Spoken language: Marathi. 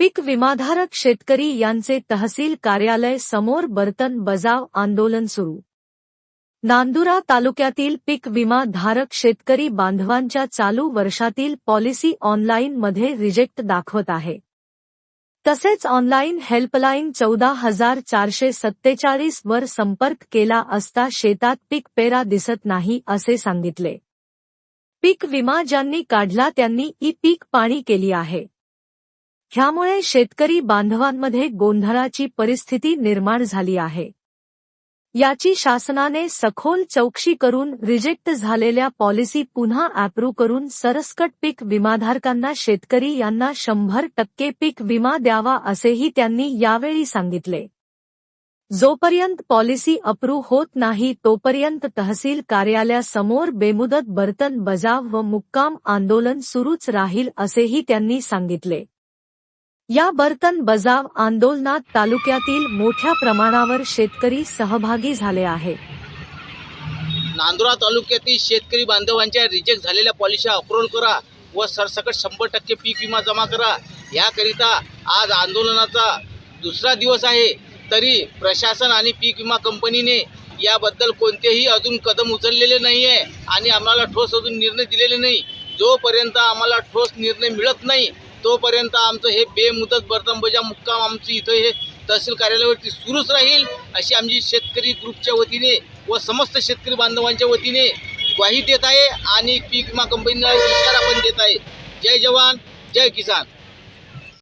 पीक विमाधारक शेतकरी यांचे तहसील कार्यालय समोर बर्तन बजाव आंदोलन सुरू। नांदुरा तालुक्यातील पीक विमा धारक शेतकरी बांधवांच्या चालू वर्षातील पॉलिसी ऑनलाईन मध्ये रिजेक्ट दाखवत आहे। तसेच ऑनलाईन हेल्पलाईन 14447 वर संपर्क केला असता शेतात पीक पेरा दिसत नाही असे सांगितले। पीक विमा ज्यांनी काढला त्यांनी पीक पाणी केली आहे। ह्यामुळे शेतकरी बांधवांमध्ये गोंधळाची परिस्थिती निर्माण झाली आहे। याची शासनाने सखोल चौकशी करून रिजेक्ट झालेल्या पॉलिसी पुन्हा अप्रूव्ह करून सरसकट पीक विमाधारकांना शेतकरी यांना 100% पीक विमा द्यावा असेही त्यांनी यावेळी सांगितले। जोपर्यंत पॉलिसी अप्रूव्ह होत नाही तोपर्यंत तहसील कार्यालयासमोर बेमुदत बर्तन बजाव व मुक्काम आंदोलन सुरूच राहील असेही त्यांनी सांगितले। या बर्तन बजाव आंदोलनात तालुक्यातील मोठ्या प्रमाणावर शेतकरी सहभागी झाले आहेत। नांदुरा तालुक्यातील शेतकरी बांधवांच्या रिजेक्ट झालेल्या पॉलिसी अप्रूव्ह करा व सरसकट 100% पीक विमा जमा करा। याकरिता आज आंदोलनाचा दुसरा दिवस आहे, तरी प्रशासन आणि पीक विमा कंपनीने याबद्दल कोणतेही अजून कदम उचललेले नाही आहे आणि आम्हाला ठोस अजून निर्णय दिलेले नाही। जोपर्यंत आम्हाला ठोस निर्णय मिळत नाही तोपर्यंत आमचं हे बेमुदत बर्तन बजाव मुक्काम आमचं इथं हे तहसील कार्यालयावरती सुरूच राहील अशी आमची शेतकरी ग्रुपच्या वतीने व समस्त शेतकरी बांधवांच्या वतीने ग्वाही देत आहे आणि पीक विमा कंपनीला इशारा पण देत आहे। जय जवान जय किसान।